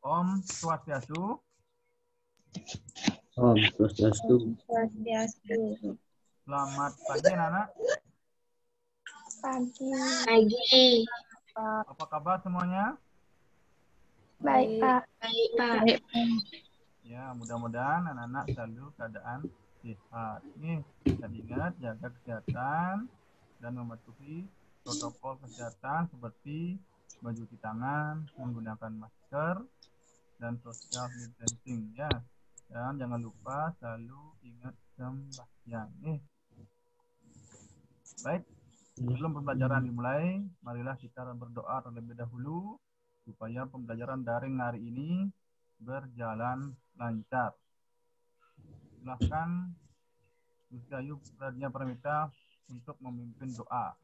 Om Swastiastu. Om Swastiastu. Selamat pagi anak-anak. Pagi. Apa kabar semuanya? Baik, Pak. Baik, Pak. Ya, mudah-mudahan anak-anak selalu keadaan sehat. Nih, dan ingat jaga kesehatan dan mematuhi protokol kesehatan seperti mencuci tangan, menggunakan masker, dan social distancing ya. Dan jangan lupa selalu ingat sembahyang. Nih. Baik, sebelum pembelajaran dimulai, marilah kita berdoa terlebih dahulu supaya pembelajaran daring hari ini berjalan lancar. Silahkan Gusti Ayu Pradnya Pramita untuk memimpin doa.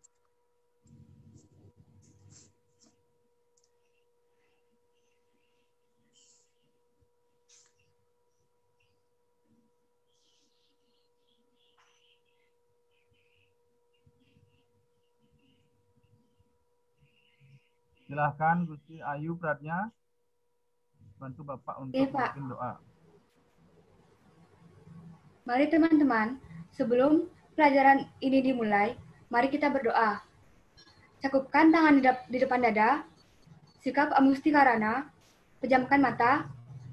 Silahkan Gusti Ayu Pradnya bantu Bapak untuk memimpin doa. Mari teman-teman, sebelum pelajaran ini dimulai, mari kita berdoa. Cakupkan tangan di depan dada, sikap amustikarana, pejamkan mata,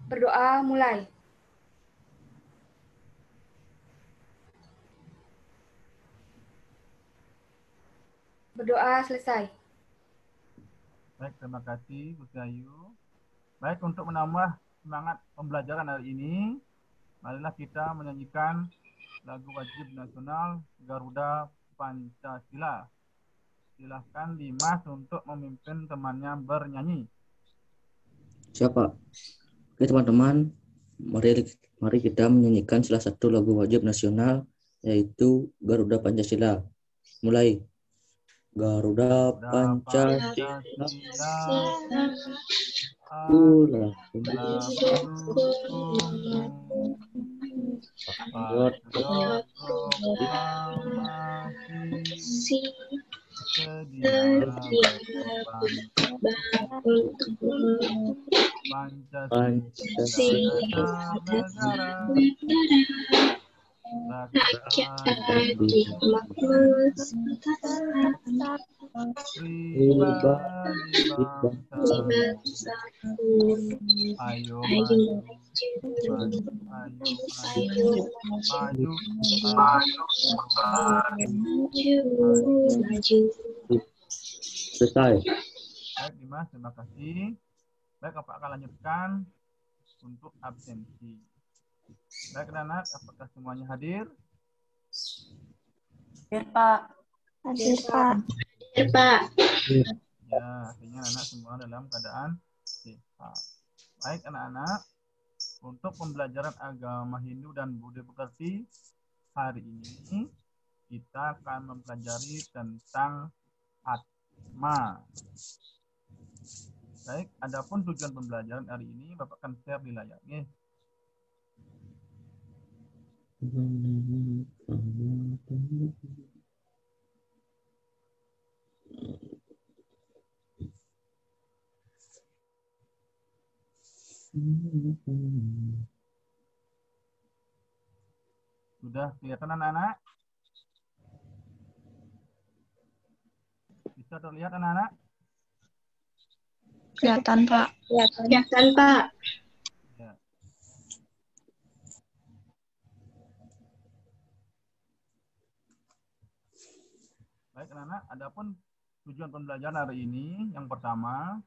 berdoa mulai. Berdoa selesai. Baik, terima kasih Gusti Ayu. Baik, untuk menambah semangat pembelajaran hari ini, marilah kita menyanyikan lagu wajib nasional Garuda Pancasila. Silahkan Dimas untuk memimpin temannya bernyanyi. Siapa? Oke teman-teman, mari kita menyanyikan salah satu lagu wajib nasional, yaitu Garuda Pancasila. Mulai. Garuda Pancasila. Ulah Ayo selesai. Baik Dimas, terima kasih. Baik, Bapak akan lanjutkan untuk absensi. Baik anak, apakah semuanya hadir? Hadir, Pak. Hadir, Pak. Hadir, Pak. Ya, artinya anak semua dalam keadaan sehat. Baik anak-anak, untuk pembelajaran agama Hindu dan Buddha Pekerti hari ini kita akan mempelajari tentang Atma. Baik, adapun tujuan pembelajaran hari ini Bapak akan share di layar nih. Sudah kelihatan anak-anak? Bisa terlihat anak-anak? Kelihatan, Pak. Kelihatan, Pak. Ya. Baik anak-anak, adapun tujuan pembelajaran hari ini yang pertama,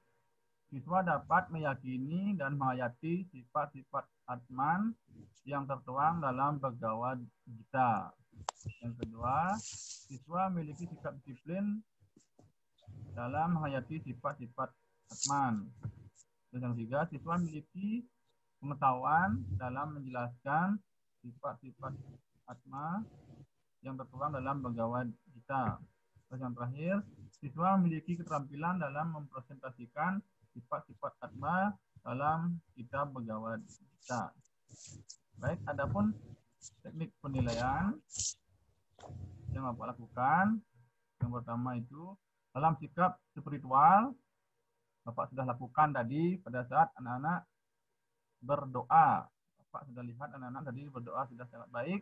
siswa dapat meyakini dan menghayati sifat-sifat Atman yang tertuang dalam Bhagavad Gita. Yang kedua, siswa memiliki sikap disiplin dalam menghayati sifat-sifat Atman. Dan yang ketiga, siswa memiliki pengetahuan dalam menjelaskan sifat-sifat Atma yang tertuang dalam Bhagavad Gita. Dan yang terakhir, siswa memiliki keterampilan dalam mempresentasikan sifat-sifat Atma dalam kitab Bhagavad Gita. Baik, adapun teknik penilaian yang Bapak lakukan, yang pertama itu dalam sikap spiritual, Bapak sudah lakukan tadi pada saat anak-anak berdoa. Bapak sudah lihat anak-anak tadi berdoa sudah sangat baik.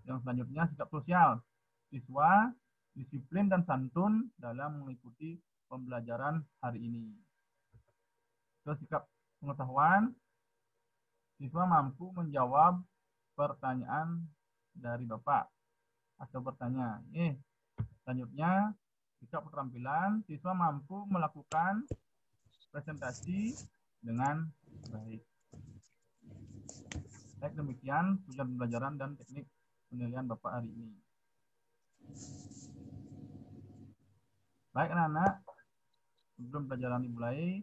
Yang selanjutnya sikap sosial. Siswa disiplin dan santun dalam mengikuti pembelajaran hari ini. Terus sikap pengetahuan. Siswa mampu menjawab pertanyaan dari Bapak atau bertanya. Selanjutnya sikap keterampilan. Siswa mampu melakukan presentasi dengan baik. Baik, demikian tujuan pembelajaran dan teknik penilaian Bapak hari ini. Baik anak-anak, sebelum pelajaran dimulai,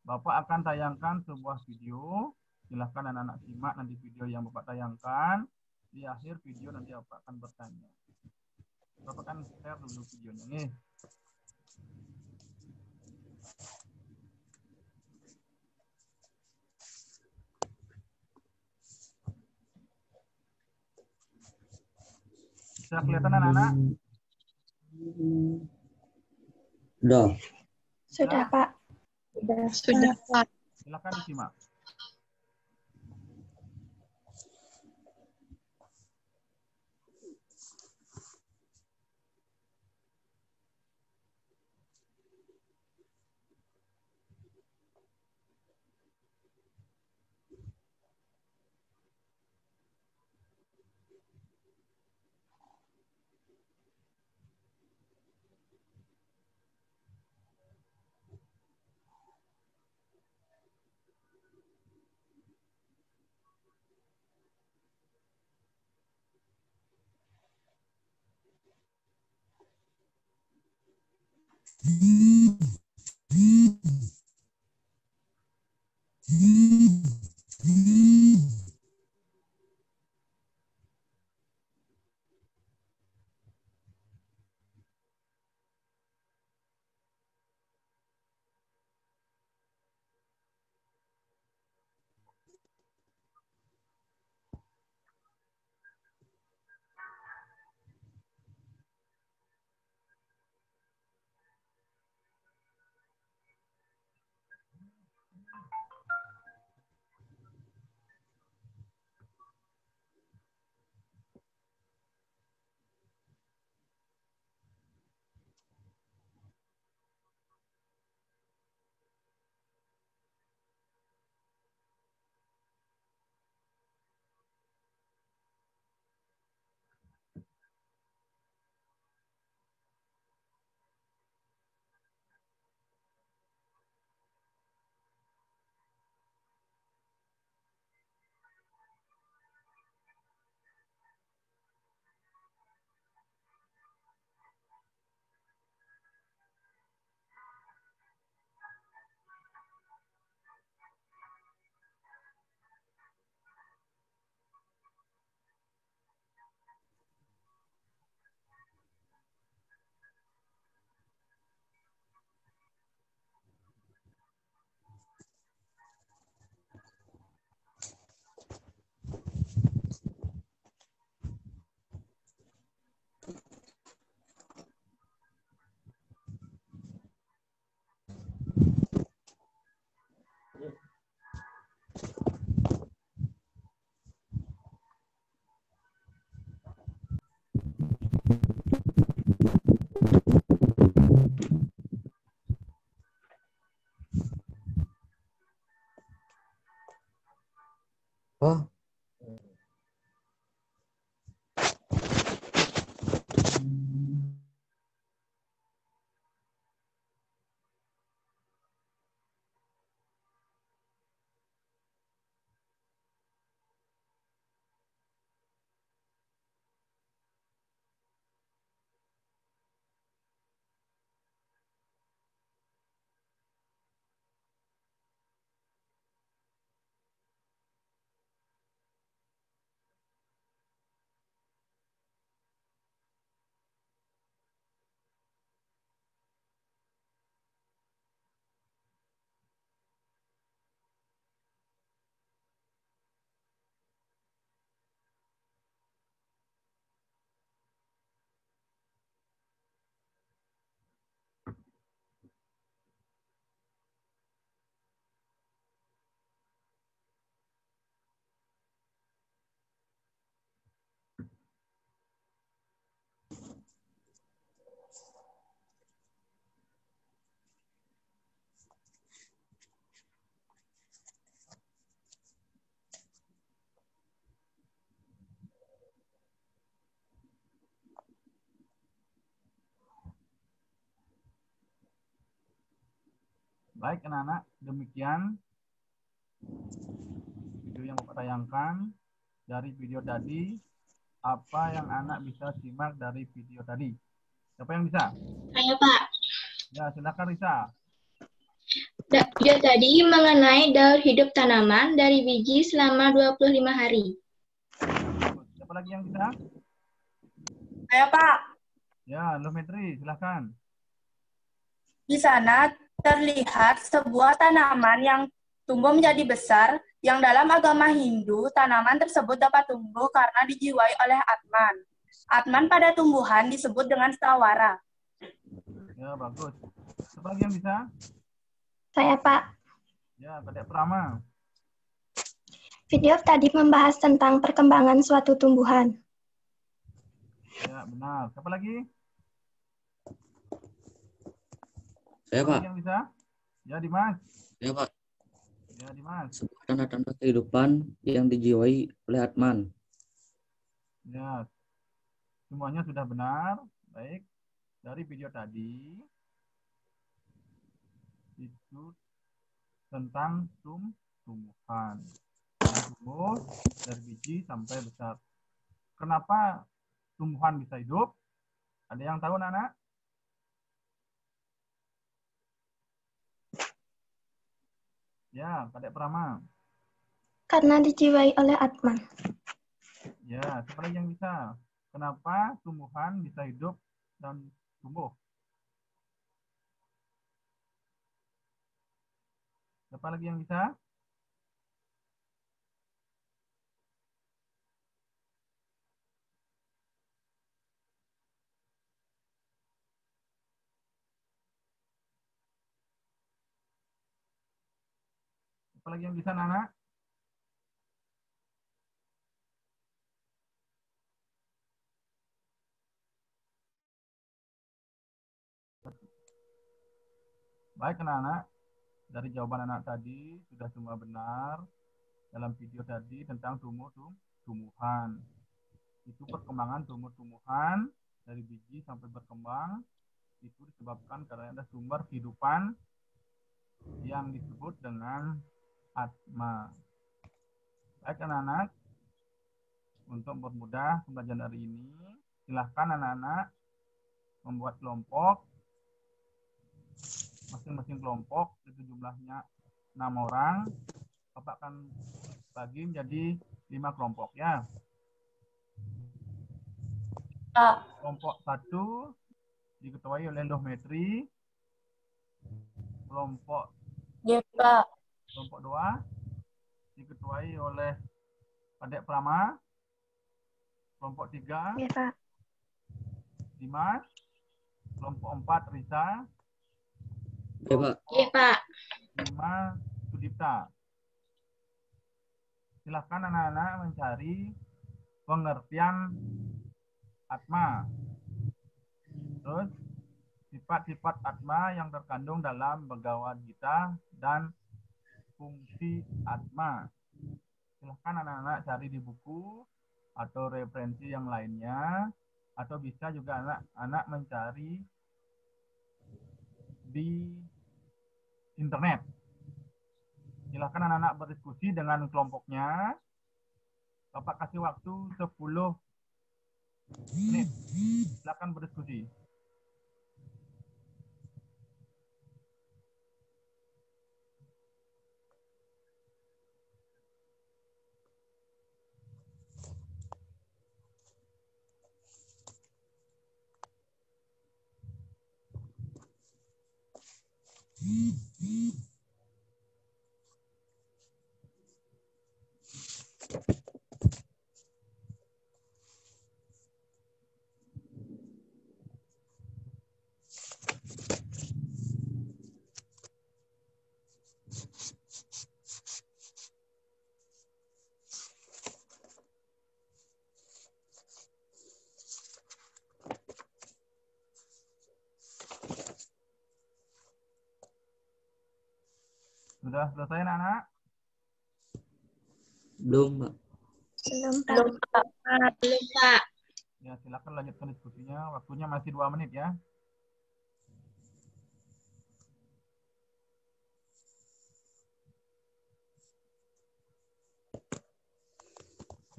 Bapak akan tayangkan sebuah video. Silahkan anak-anak simak nanti video yang Bapak tayangkan. Di akhir video nanti Bapak akan bertanya. Bapak akan share dulu videonya nih. Sudah kelihatan anak-anak? Udah. Sudah, Pak. Sudah, Pak. Silahkan disimak. Oh, Baik anak-anak, demikian video yang Bapak tayangkan. Dari video tadi, apa yang anak bisa simak dari video tadi? Siapa yang bisa? Saya, Pak. Ya, silakan Risa. Video tadi mengenai daur hidup tanaman dari biji selama 25 hari. Siapa lagi yang bisa? Saya, Pak. Ya, Lumetri, silakan. Di sana terlihat sebuah tanaman yang tumbuh menjadi besar, yang dalam agama Hindu, tanaman tersebut dapat tumbuh karena dijiwai oleh Atman. Atman pada tumbuhan disebut dengan stawara. Ya, bagus. Siapa lagi yang bisa? Saya, Pak. Ya, Kadek Prama. Video tadi membahas tentang perkembangan suatu tumbuhan. Ya, benar. Siapa lagi? Saya, Siapa Pak. lagi yang bisa? Ya, Dimas. Ya, Pak. Ya, Dimas. Sebuah tanda-tanda kehidupan yang dijiwai oleh Atman. Ya, semuanya sudah benar. Baik. Dari video tadi, itu tentang tumbuhan. Tumbuh dari biji sampai besar. Kenapa tumbuhan bisa hidup? Ada yang tahu, anak-anak? Ya, Kadek Prama. Karena dijiwai oleh Atman. Ya, siapa lagi yang bisa? Kenapa tumbuhan bisa hidup dan tumbuh? Siapa lagi yang bisa? Siapa lagi yang bisa, anak? Baik, anak-anak. Dari jawaban anak tadi sudah semua benar. Dalam video tadi tentang tumbuhan. Itu perkembangan tumbuh-tumbuhan dari biji sampai berkembang. Itu disebabkan karena ada sumber kehidupan yang disebut dengan Atma. Baik, anak-anak. Untuk mempermudah pembelajaran hari ini, silahkan anak-anak membuat kelompok. Masing-masing kelompok itu jumlahnya 6 orang. Bapak akan bagi menjadi 5 kelompok ya. Kelompok 1 diketuai oleh Lumetri. Kelompok Ya, Pak. kelompok 2 diketuai oleh Kadek Prama. Kelompok 3 Ya, Pak. Dimas. Kelompok 4 Risa. Ya, Pak. Iya, Pak. 5 Sudipta. Silahkan anak-anak mencari pengertian Atma. Terus sifat-sifat Atma yang terkandung dalam Bhagavad Gita dan fungsi Atma. Silahkan anak-anak cari di buku atau referensi yang lainnya, atau bisa juga anak-anak mencari di internet. Silahkan anak-anak berdiskusi dengan kelompoknya. Bapak kasih waktu 10 menit. Silahkan berdiskusi. Sudah selesai anak-anak? Belum, Pak. Belum, Pak. Belum, Pak. Belum, Pak. Ya, silakan lanjutkan diskusinya. Waktunya masih 2 menit ya.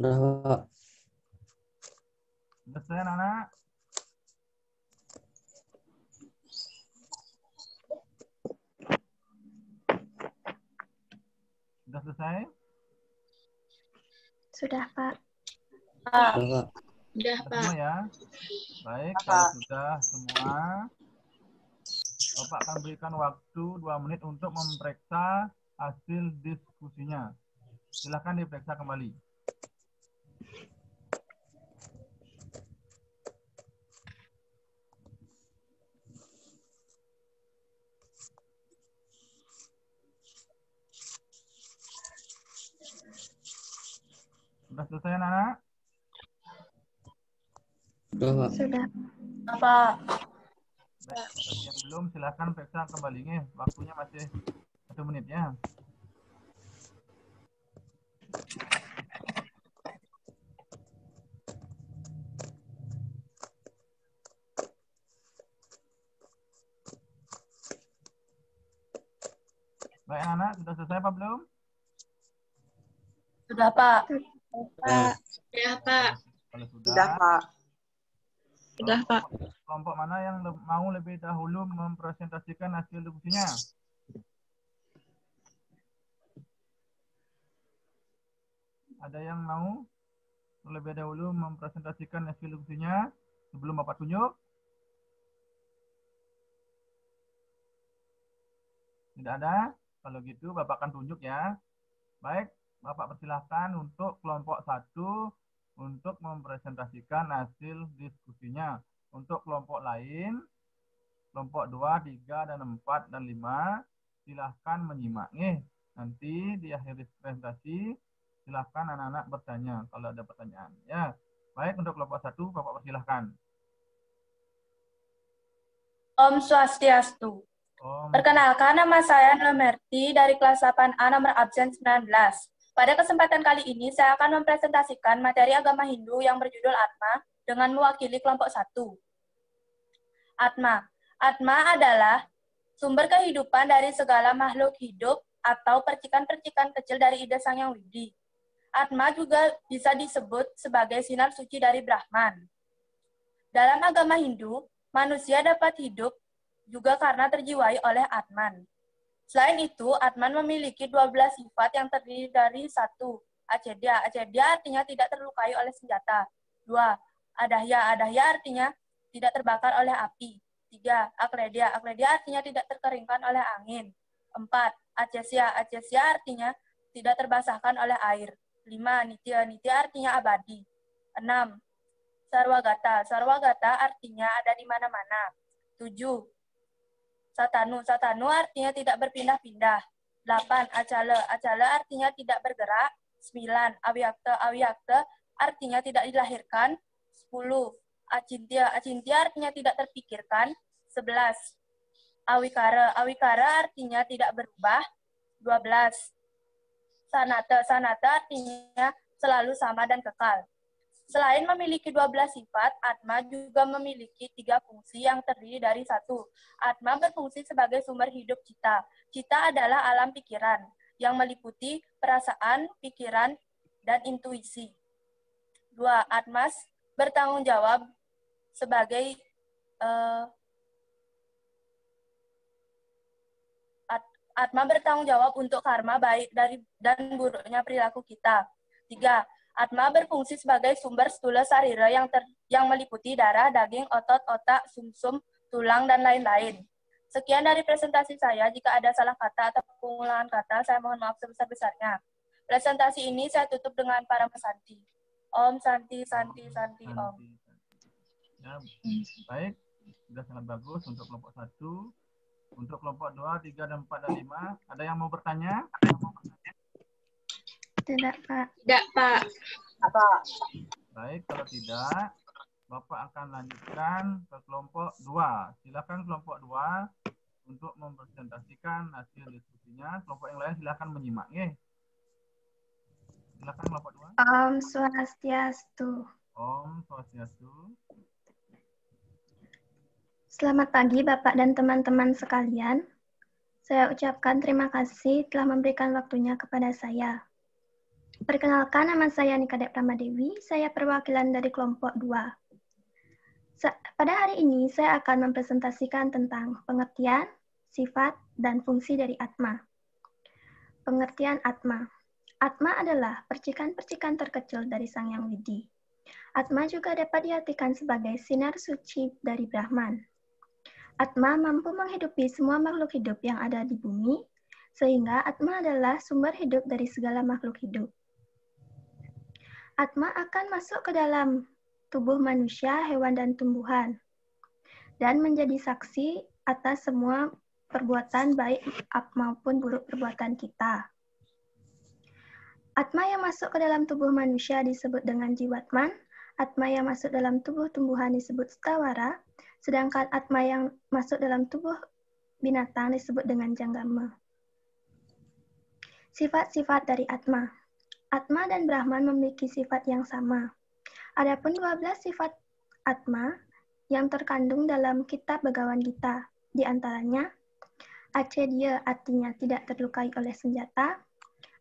Sudah, Pak. Sudah selesai anak-anak? Sudah selesai? Sudah, Pak. Sudah, Pak. Sudah, Sudah Pak. semua ya? Baik, kalau sudah semua, Bapak akan berikan waktu 2 menit untuk memeriksa hasil diskusinya. Silakan diperiksa kembali. Sudah selesai anak-anak? Sudah, Pak. Sudah. Apa? Baik, bagi yang belum silakan periksa kembali nih. Waktunya masih 1 menit ya. Baik anak, sudah selesai apa belum? Sudah, Pak. Sudah. Sudah, Pak. Kalau sudah, Pak. Sudah, Pak. kelompok mana yang mau lebih dahulu mempresentasikan hasil diskusinya? Ada yang mau lebih dahulu mempresentasikan hasil diskusinya sebelum Bapak tunjuk? Tidak ada? Kalau gitu Bapak akan tunjuk ya. Baik, Bapak persilahkan untuk kelompok 1 untuk mempresentasikan hasil diskusinya. Untuk kelompok lain, kelompok 2, 3, dan 4, dan 5, silahkan menyimak. Nanti di akhir presentasi, silahkan anak-anak bertanya kalau ada pertanyaan. Ya, baik untuk kelompok 1, Bapak persilahkan. Om Swastiastu. Perkenalkan, nama saya Nomerti dari kelas 8A nomor absen 19. Pada kesempatan kali ini, saya akan mempresentasikan materi agama Hindu yang berjudul Atma dengan mewakili kelompok 1. Atma. Atma adalah sumber kehidupan dari segala makhluk hidup atau percikan-percikan kecil dari ide Sang Yang Widi. Atma juga bisa disebut sebagai sinar suci dari Brahman. Dalam agama Hindu, manusia dapat hidup juga karena terjiwai oleh Atman. Selain itu, Atman memiliki 12 sifat yang terdiri dari 1. Acedya. Acedya artinya tidak terlukai oleh senjata. 2. Adahya. Adahya artinya tidak terbakar oleh api. 3. Akledya. Akledya artinya tidak terkeringkan oleh angin. 4. Acesya. Acesya artinya tidak terbasahkan oleh air. 5. Nitya. Nitya artinya abadi. 6. Sarwagata. Sarwagata artinya ada di mana-mana. 7. Satanu. Satanu artinya tidak berpindah-pindah. 8. Acala. Acala artinya tidak bergerak. 9. Avyakta. Avyakta artinya tidak dilahirkan. 10. Acintya. Acintya artinya tidak terpikirkan. 11. Awikara. Awikara artinya tidak berubah. 12. Sanata. Sanata artinya selalu sama dan kekal. Selain memiliki 12 sifat, Atma juga memiliki 3 fungsi yang terdiri dari 1. Atma berfungsi sebagai sumber hidup cita. Cita adalah alam pikiran yang meliputi perasaan, pikiran, dan intuisi. 2. Atma bertanggung jawab sebagai Atma bertanggung jawab untuk karma baik dan buruknya perilaku kita. 3. Atma berfungsi sebagai sumber stula sarira yang meliputi darah, daging, otot, otak, sumsum, tulang, dan lain-lain. Sekian dari presentasi saya. Jika ada salah kata atau pengulangan kata, saya mohon maaf sebesar-besarnya. Presentasi ini saya tutup dengan para pesanti. Om Santi, Santi, Santi, Om. Ya, baik. Sudah sangat bagus untuk kelompok 1. Untuk kelompok 2, 3, dan 4, dan 5. Ada yang mau bertanya? Tidak, Pak. Tidak, Pak. Baik, kalau tidak, Bapak akan lanjutkan ke kelompok 2. Silakan kelompok 2 untuk mempresentasikan hasil diskusinya. Kelompok yang lain silakan menyimak. Silakan kelompok 2. Om Swastiastu. Om Swastiastu. Selamat pagi, Bapak dan teman-teman sekalian. Saya ucapkan terima kasih telah memberikan waktunya kepada saya. Perkenalkan, nama saya Nikadep Ramadewi. Saya perwakilan dari kelompok 2. Pada hari ini, saya akan mempresentasikan tentang pengertian, sifat, dan fungsi dari Atma. Pengertian Atma. Atma adalah percikan-percikan terkecil dari Sang Yang Widi. Atma juga dapat diartikan sebagai sinar suci dari Brahman. Atma mampu menghidupi semua makhluk hidup yang ada di bumi, sehingga Atma adalah sumber hidup dari segala makhluk hidup. Atma akan masuk ke dalam tubuh manusia, hewan, dan tumbuhan, dan menjadi saksi atas semua perbuatan baik maupun buruk perbuatan kita. Atma yang masuk ke dalam tubuh manusia disebut dengan jiwatman, Atma yang masuk dalam tubuh tumbuhan disebut stawara, sedangkan Atma yang masuk dalam tubuh binatang disebut dengan janggama. Sifat-sifat dari Atma. Atma dan Brahman memiliki sifat yang sama. Adapun 12 sifat Atma yang terkandung dalam kitab Bhagavad Gita, di antaranya Acedia artinya tidak terlukai oleh senjata,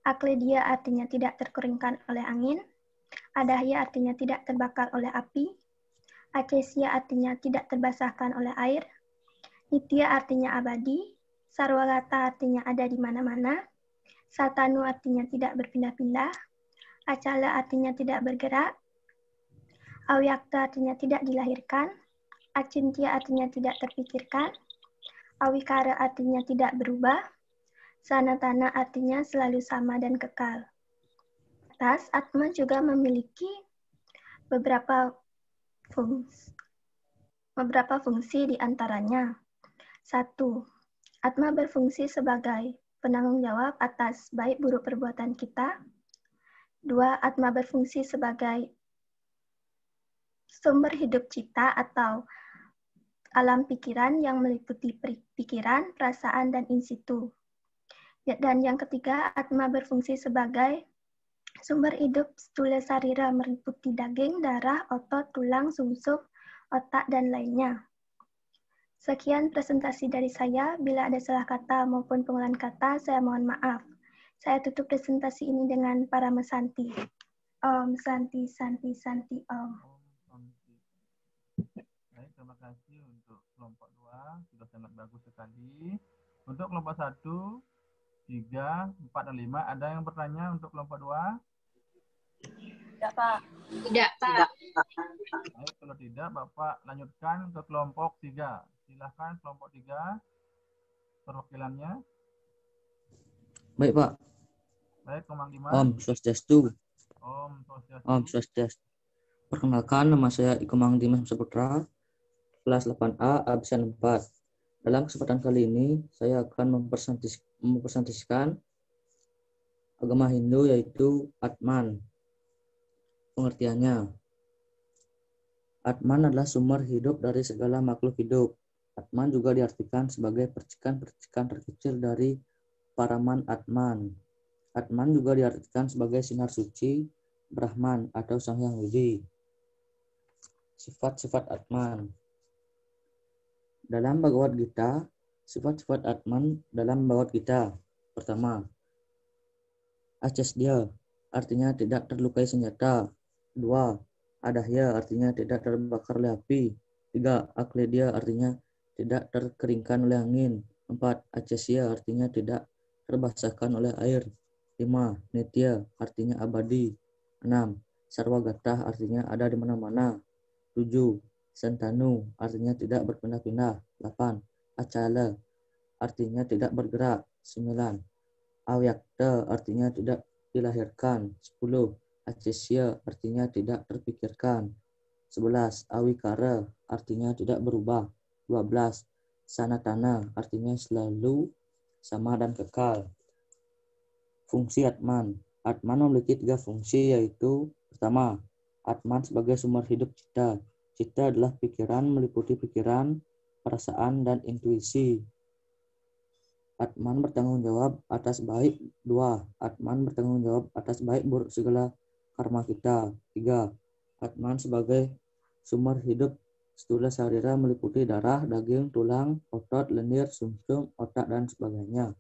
Akledia artinya tidak terkeringkan oleh angin, Adahya artinya tidak terbakar oleh api, Acesia artinya tidak terbasahkan oleh air, Nitya artinya abadi, Sarwagata artinya ada di mana-mana, Satanu artinya tidak berpindah-pindah, Acala artinya tidak bergerak, Avyakta artinya tidak dilahirkan, Acintya artinya tidak terpikirkan, Awikara artinya tidak berubah, Sanatana artinya selalu sama dan kekal. Atas, Atma juga memiliki beberapa fungsi di antaranya. 1. Atma berfungsi sebagai penanggung jawab atas baik buruk perbuatan kita. 2. Atma berfungsi sebagai sumber hidup cita atau alam pikiran yang meliputi pikiran, perasaan, dan in situ. Dan yang ketiga, Atma berfungsi sebagai sumber hidup stula sarira meliputi daging, darah, otot, tulang, sumsum, otak, dan lainnya. Sekian presentasi dari saya. Bila ada salah kata maupun pengulangan kata, saya mohon maaf. Saya tutup presentasi ini dengan Parama Santi. Om Santi, Santi, Santi, Om. Baik, terima kasih untuk kelompok 2. Sudah sangat bagus sekali. Untuk kelompok 1, 3, 4, dan 5, ada yang bertanya untuk kelompok 2? Tidak, Pak. Tidak, Pak. Baik, kalau tidak, Bapak lanjutkan ke kelompok 3. Silahkan kelompok 3, perwakilannya. Baik, Pak. Baik, Komang Dimas. Om Swastiastu. Om Swastiastu. Om Swastiastu. Perkenalkan, nama saya Ikomang Dimas Saputra, kelas 8A, absen 4. Dalam kesempatan kali ini, saya akan mempresentasikan agama Hindu, yaitu Atman. Pengertiannya, Atman adalah sumber hidup dari segala makhluk hidup. Atman juga diartikan sebagai percikan-percikan terkecil dari Paraman Atman. Atman juga diartikan sebagai sinar suci Brahman atau Sang Yang Widi. Sifat-sifat Atman. Dalam Bhagavad Gita, sifat-sifat Atman dalam Bhagavad Gita. Pertama, Acesdia artinya tidak terlukai senjata. 2. Adahya artinya tidak terbakar oleh api. 3. Akledia artinya tidak terkeringkan oleh angin. 4. Acesia artinya tidak terbasahkan oleh air. 5. Nitya artinya abadi. 6. Sarwagata artinya ada di mana-mana. 7. Santanu artinya tidak berpindah-pindah. 8. Acala artinya tidak bergerak. 9. Avyakta artinya tidak dilahirkan. 10. Acesia artinya tidak terpikirkan. 11. Awikara artinya tidak berubah. 12. Sanatana artinya selalu sama dan kekal. Fungsi Atman. Atman memiliki 3 fungsi, yaitu pertama, Atman sebagai sumber hidup cita. Cita adalah pikiran, meliputi pikiran, perasaan, dan intuisi. Atman bertanggung jawab atas baik. 2. Atman bertanggung jawab atas baik buruk segala karma kita. 3. Atman sebagai sumber hidup stula sarira meliputi darah, daging, tulang, otot, lendir, sumsum, otak, dan sebagainya.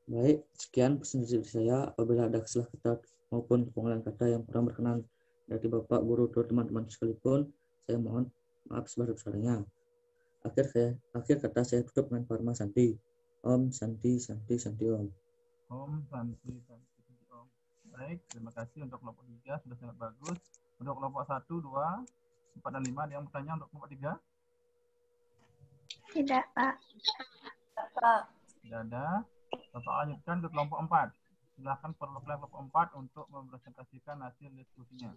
Baik, sekian presentasi dari saya. Apabila ada salah kata maupun pengolahan kata yang kurang berkenan dari Bapak, Guru, dan teman-teman sekalipun, saya mohon maaf sebesar-besarnya. Akhir kata saya tutup dengan Parma Santi. Om Santi Santi Santi Om. Om Santi Santi Om. Baik, terima kasih untuk kelompok 3 sudah sangat bagus. Untuk kelompok 1, 2, 4, dan 5 ada yang bertanya untuk kelompok 3? Tidak, Pak. Tidak ada. Bapak lanjutkan ke kelompok 4. Silakan perwakilan kelompok 4 untuk mempresentasikan hasil diskusinya.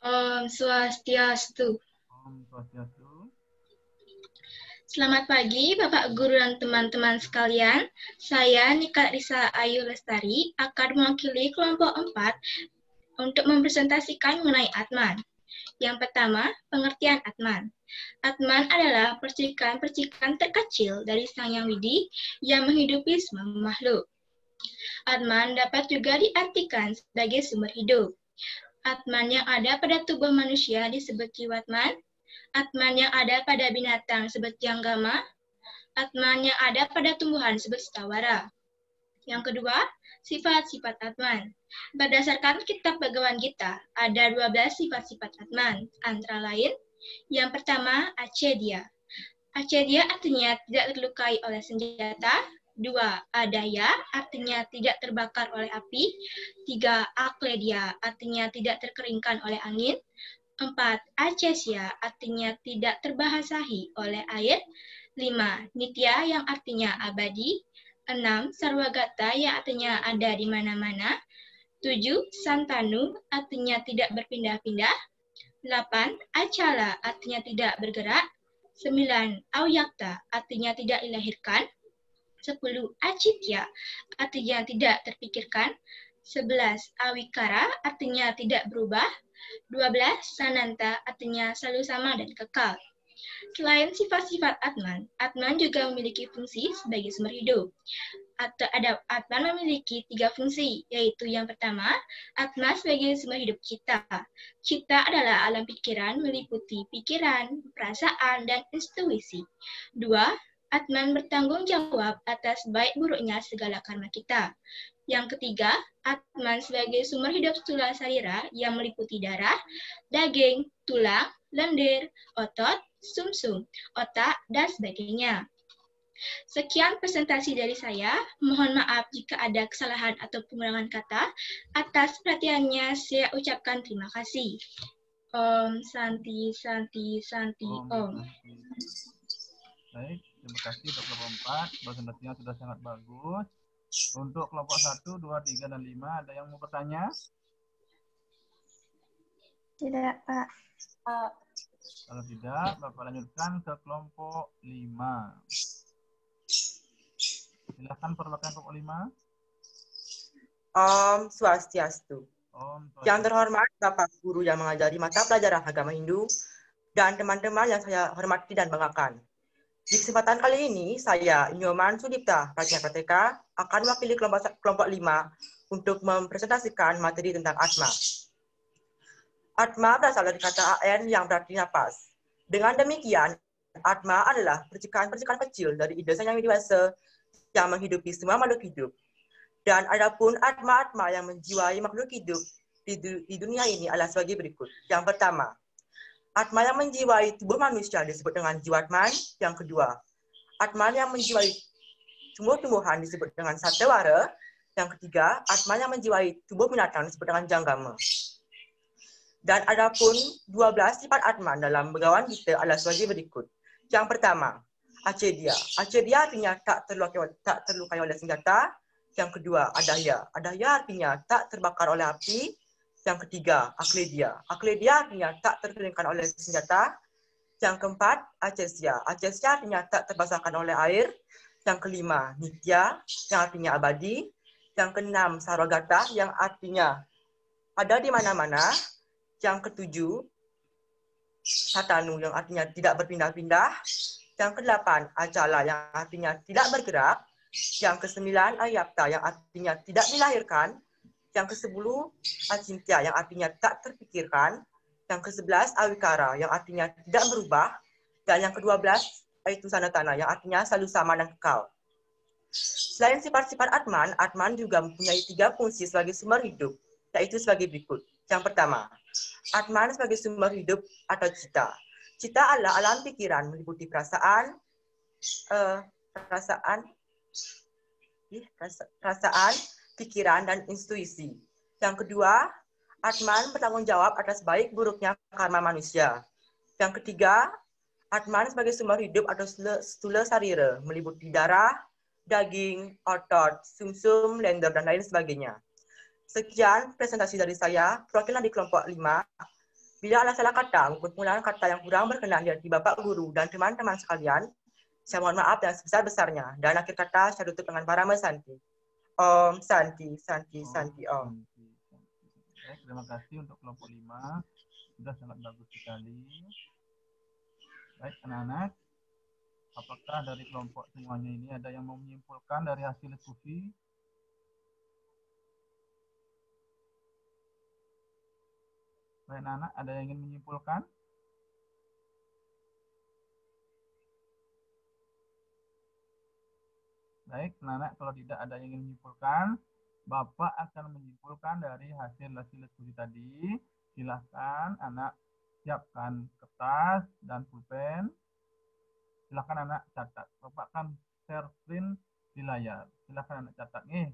Om Swastiastu. Om Swastiastu. Selamat pagi Bapak Guru dan teman-teman sekalian. Saya Nika Risa Ayu Lestari akan mewakili kelompok 4 untuk mempresentasikan mengenai Atman. Yang pertama, pengertian Atman. Atman adalah percikan-percikan terkecil dari Sang Yang Widi yang menghidupi semua makhluk. Atman dapat juga diartikan sebagai sumber hidup. Atman yang ada pada tubuh manusia disebut Jiwatman. Atman yang ada pada binatang disebut Janggama. Atman yang ada pada tumbuhan disebut Stawara. Yang kedua, sifat-sifat Atman. Berdasarkan kitab Bhagavad Gita, ada 12 sifat-sifat Atman. Antara lain, yang pertama, Acedia. Acedia artinya tidak terlukai oleh senjata. 2, Adaya, artinya tidak terbakar oleh api. 3, Akledia, artinya tidak terkeringkan oleh angin. 4, Acesya, artinya tidak terbasahi oleh air. 5, Nitya, yang artinya abadi. 6, Sarwagata, yang artinya ada di mana-mana. 7, Santanu, artinya tidak berpindah-pindah. 8, Acala, artinya tidak bergerak. 9, Awyakta, artinya tidak dilahirkan. 10, Acitya, artinya tidak terpikirkan. 11, Awikara, artinya tidak berubah. 12, Sananta, artinya selalu sama dan kekal. Selain sifat-sifat Atman, Atman juga memiliki fungsi sebagai sumber hidup. Atman memiliki 3 fungsi, yaitu yang pertama, Atman sebagai sumber hidup cita. Cita adalah alam pikiran meliputi pikiran, perasaan, dan intuisi. 2, Atman bertanggung jawab atas baik buruknya segala karma kita. Yang ketiga, Atman sebagai sumber hidup stula sarira yang meliputi darah, daging, tulang, lendir, otot, sumsum, otak, dan sebagainya. Sekian presentasi dari saya. Mohon maaf jika ada kesalahan atau pengulangan kata. Atas perhatiannya, saya ucapkan terima kasih. Om Santi Santi Santi Om. Baik, terima kasih untuk kelompok 4. Presentasinya sudah sangat bagus. Untuk kelompok 1, 2, 3, dan 5, ada yang mau bertanya? Tidak, Pak. Kalau tidak, Bapak lanjutkan ke kelompok 5. Silakan perwakilan kelompok 5. Om Swastiastu. Om Swastiastu. Yang terhormat Bapak Guru yang mengajari mata pelajaran agama Hindu dan teman-teman yang saya hormati dan banggakan. Di kesempatan kali ini, saya Nyoman Sudipta Prateka akan mewakili kelompok 5 untuk mempresentasikan materi tentang Atma. Atma berasal dari kata An yang berarti napas. Dengan demikian, Atma adalah percikan-percikan kecil dari ide Sang Yang Widi Wasa yang menghidupi semua makhluk hidup. Dan adapun Atma-Atma yang menjiwai makhluk hidup di dunia ini adalah sebagai berikut. Yang pertama, Atma yang menjiwai tubuh manusia disebut dengan Jiwatman. Yang kedua, Atma yang menjiwai tumbuh-tumbuhan disebut dengan Satewara. Yang ketiga, Atma yang menjiwai tubuh binatang disebut dengan Janggama. Dan adapun 12 sifat Atman dalam Bhagavad Gita adalah sebagai berikut. Yang pertama, Acedia. Acedia artinya tak terlukai oleh senjata. Yang kedua, Adaya. Adaya artinya tak terbakar oleh api. Yang ketiga, Akledia. Akledia artinya tak terkeringkan oleh senjata. Yang keempat, Acesya. Acesya artinya tak terbasahkan oleh air. Yang kelima, Nitya, yang artinya abadi. Yang keenam, Sarwagata, yang artinya ada di mana-mana. Yang ketujuh, Satanu, yang artinya tidak berpindah-pindah. Yang kedelapan, Acala, yang artinya tidak bergerak. Yang kesembilan, Ayapta, yang artinya tidak dilahirkan. Yang ke-10, Acintya, yang artinya tak terpikirkan. Yang ke-11, Awikara, yang artinya tidak berubah. Dan yang ke-12, yaitu Sanatana, yang artinya selalu sama dan kekal. Selain sifat-sifat Atman, Atman juga mempunyai 3 fungsi sebagai sumber hidup, yaitu sebagai berikut. Yang pertama, Atman sebagai sumber hidup atau cita. Cita adalah alam pikiran meliputi perasaan, pikiran, dan intuisi. Yang kedua, Atman bertanggung jawab atas baik buruknya karma manusia. Yang ketiga, Atman sebagai sumber hidup atau stula sarira meliputi darah, daging, otot, sumsum, lender, dan lain sebagainya. Sekian presentasi dari saya, perwakilan di kelompok 5. Bila ada salah kata maupun penggunaan kata yang kurang berkenan di hati Bapak Guru dan teman-teman sekalian, saya mohon maaf yang sebesar-besarnya. Dan akhir kata, saya tutup dengan Parama Santi. Om Santi, Santi, Santi, Om. Baik, terima kasih untuk kelompok 5. Sudah sangat bagus sekali. Baik, anak-anak. Apakah dari kelompok semuanya ini ada yang mau menyimpulkan dari hasil diskusi? Baik, anak-anak, ada yang ingin menyimpulkan? Baik, anak-anak, kalau tidak ada yang ingin menyimpulkan, Bapak akan menyimpulkan dari hasil diskusi tadi. Silahkan anak siapkan kertas dan pulpen. Silahkan anak catat. Bapak akan share screen di layar. Silahkan anak catat nih.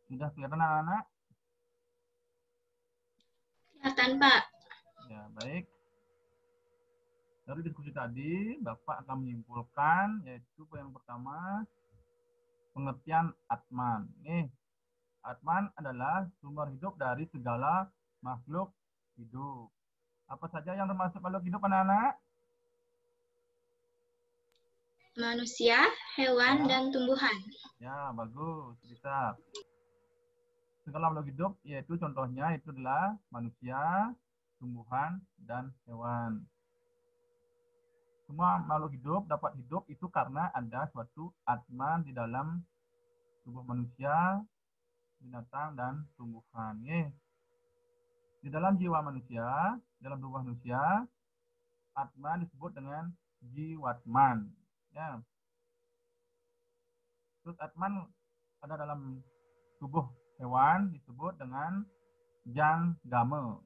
Sudah kelihatan anak-anak? Kelihatan, Pak. Ya, baik. Dari diskusi tadi, Bapak akan menyimpulkan, yaitu yang pertama, pengertian Atman. Nih, Atman adalah sumber hidup dari segala makhluk hidup. Apa saja yang termasuk makhluk hidup, anak-anak? Manusia, hewan, Ya. dan tumbuhan. Ya, bagus. Bisa. Segala makhluk hidup, yaitu contohnya itu adalah manusia, tumbuhan, dan hewan. Semua makhluk hidup dapat hidup itu karena ada suatu Atman di dalam tubuh manusia, binatang, dan tumbuhan. Di dalam jiwa manusia, dalam tubuh manusia, Atman disebut dengan jiwatman. Ya. Terus Atman ada dalam tubuh hewan disebut dengan janggame.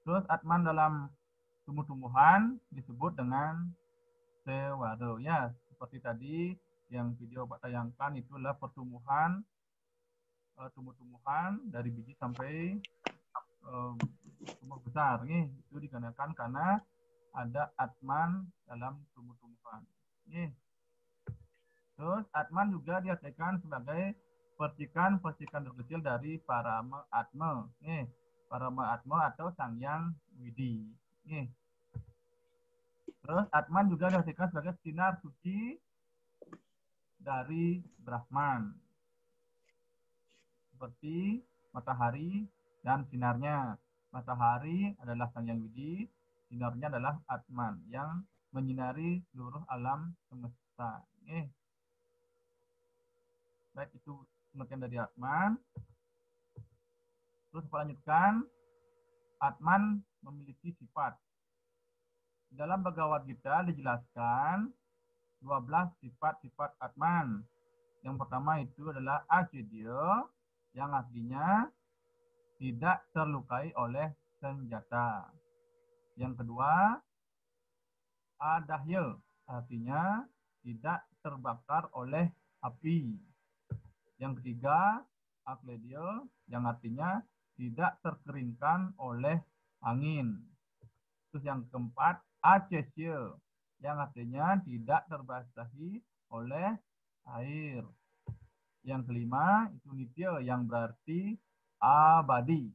Terus Atman dalam tumbuh-tumbuhan disebut dengan sewara. Ya, seperti tadi yang video Pak tayangkan itulah pertumbuhan tumbuh-tumbuhan dari biji sampai tumbuh besar. Itu dikarenakan karena ada Atman dalam tumbuh-tumbuhan. Terus Atman juga diartikan sebagai percikan-percikan terkecil dari Parama Atma. Parama Atma atau Sang Yang Widi. Terus Atman juga diartikan sebagai sinar suci dari Brahman. Seperti matahari dan sinarnya. Matahari adalah Sang Yang Widi, sinarnya adalah Atman yang menyinari seluruh alam semesta. Baik, itu pengertian dari Atman. Terus lanjutkan, Atman memiliki sifat. Dalam Bhagavad Gita dijelaskan 12 sifat-sifat Atman. Yang pertama itu adalah acidya, yang artinya tidak terlukai oleh senjata. Yang kedua, adahya, artinya tidak terbakar oleh api. Yang ketiga, akledya, yang artinya tidak terkeringkan oleh angin. Terus yang keempat, acesya, yang artinya tidak terbasahi oleh air. Yang kelima, itu nitya, yang berarti abadi.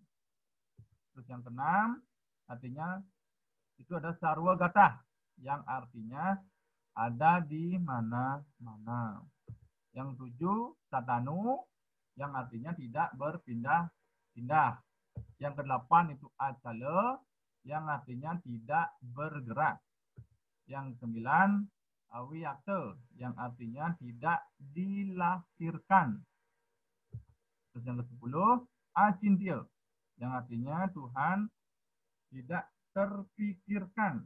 Terus yang keenam, artinya itu ada sarwa gata, yang artinya ada di mana-mana. Yang 7 tatanu, yang artinya tidak berpindah-pindah. Yang ke-8 itu acale, yang artinya tidak bergerak. Yang 9 awiyate, yang artinya tidak dilahirkan. Terus yang ke-10 acintil, yang artinya Tuhan tidak terpikirkan.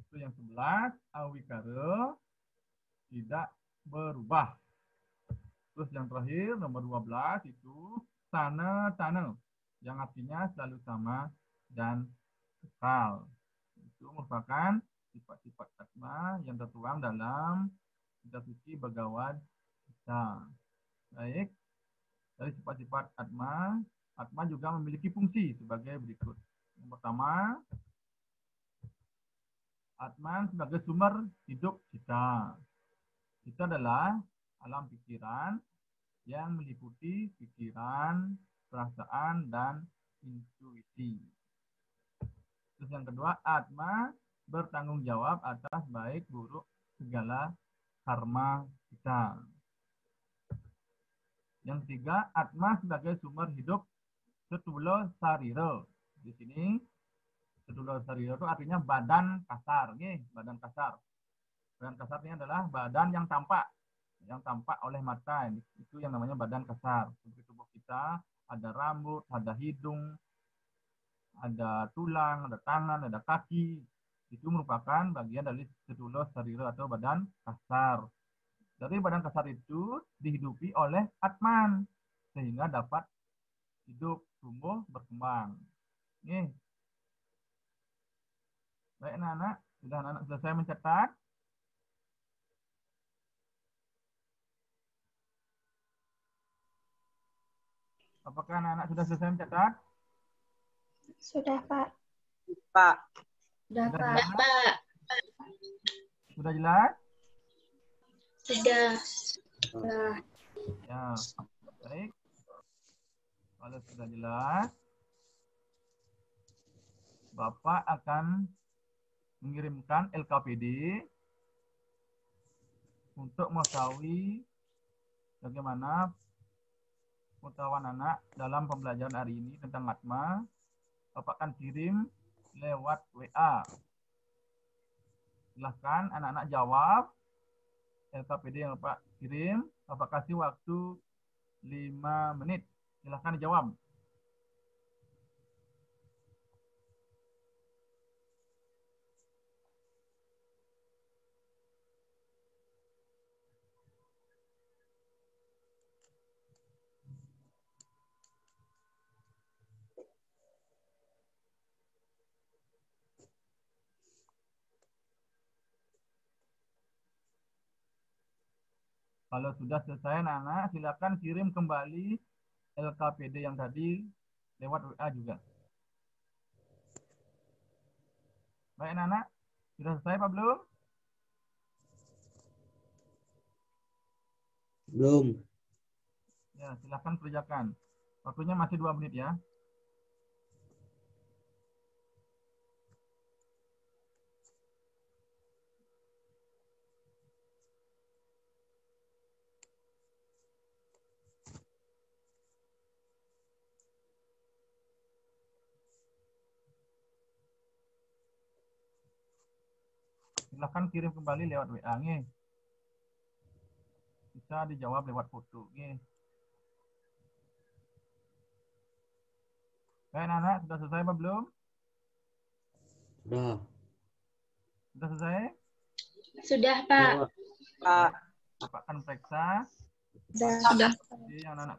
Itu yang 11 awikare, tidak berubah. Terus yang terakhir nomor 12 itu tane, yang artinya selalu sama dan kekal. Itu merupakan sifat-sifat atma yang tertuang dalam kitab suci Bhagavad Gita. Baik, dari sifat-sifat atma juga memiliki fungsi sebagai berikut. Yang pertama, atma sebagai sumber hidup kita. Itu adalah alam pikiran yang meliputi pikiran, perasaan, dan intuisi. Terus yang kedua, atma bertanggung jawab atas baik buruk segala karma kita. Yang ketiga, atma sebagai sumber hidup setula sarira. Di sini setula sarira itu artinya badan kasar, nih, badan kasar. Badan kasar ini adalah badan yang tampak oleh mata. Itu yang namanya badan kasar. Seperti tubuh kita ada rambut, ada hidung, ada tulang, ada tangan, ada kaki. Itu merupakan bagian dari setula sarira atau badan kasar. Dari badan kasar itu dihidupi oleh atman sehingga dapat hidup, tumbuh, berkembang. Nih. Baik anak-anak, sudah anak-anak selesai mencatat? Apakah anak-anak sudah selesai mencatat? Sudah, Pak. Pak. Sudah, Sudah Pak. jelas? Pak. Sudah jelas? Sudah. Sudah. Ya, baik. Kalau sudah jelas, Bapak akan mengirimkan LKPD untuk mengetahui bagaimana pengetahuan anak dalam pembelajaran hari ini tentang atma. Bapak akan kirim lewat WA. Silahkan anak-anak jawab LKPD yang Bapak kirim. Bapak kasih waktu 5 menit. Silahkan dijawab. Kalau sudah selesai anak-anak, silakan kirim kembali LKPD yang tadi lewat WA juga. Baik anak-anak, sudah selesai Pak belum? Belum. Ya, silakan kerjakan. Waktunya masih 2 menit ya. Silahkan kirim kembali lewat WA nih. Bisa dijawab lewat foto nih. Baik anak, sudah selesai apa belum? Sudah. Sudah selesai? Sudah, Pak. Pak. Bapak akan periksa. Sudah. Jadi yang anak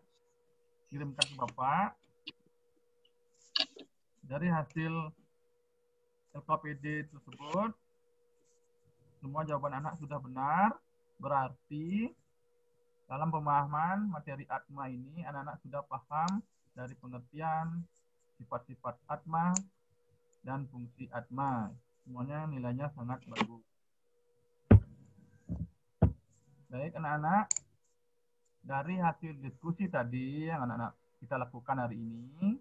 kirimkan ke Bapak. Dari hasil LKPD tersebut, semua jawaban anak sudah benar. Berarti dalam pemahaman materi atma ini, anak-anak sudah paham dari pengertian sifat-sifat atma dan fungsi atma. Semuanya nilainya sangat bagus. Baik anak-anak, dari hasil diskusi tadi yang anak-anak kita lakukan hari ini,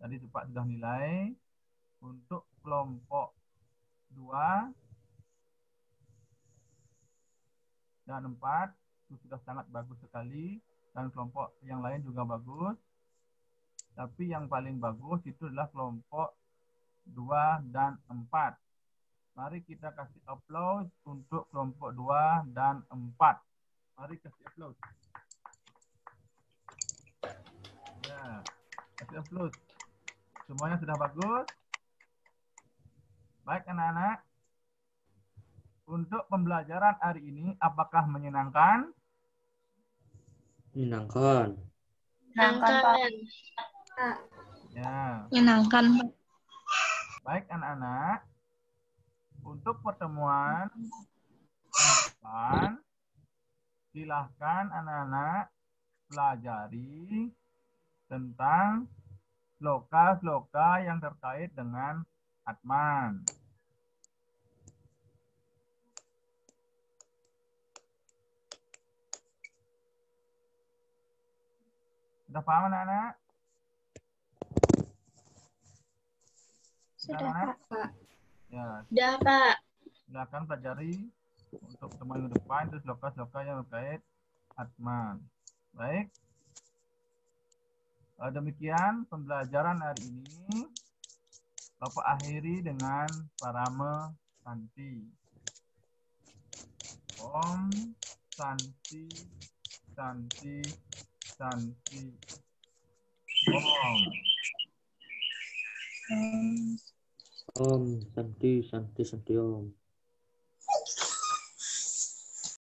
tadi Bapak sudah nilai untuk kelompok 2 dan 4 itu sudah sangat bagus sekali, dan kelompok yang lain juga bagus. Tapi yang paling bagus itu adalah kelompok 2 dan 4. Mari kita kasih applause untuk kelompok 2 dan 4. Mari kasih applause. Ya, kasih applause. Semuanya sudah bagus. Baik anak-anak. Untuk pembelajaran hari ini, apakah menyenangkan? Menyenangkan. Menyenangkan. Ya. Menyenangkan. Baik anak-anak. Untuk pertemuan depan, silahkan anak-anak pelajari tentang sloka-sloka yang terkait dengan Atman. Sudah paham anak-anak? Sudah, Pak. Ya, Sudah, Pak. silakan pelajari untuk pertemuan minggu depan itu sloka-sloka yang terkait Atman. Baik. Demikian pembelajaran hari ini. Bapak akhiri dengan parame Santi. Om Santi, Santi, Santi. Om. Om Santi, Santi, Santi Om.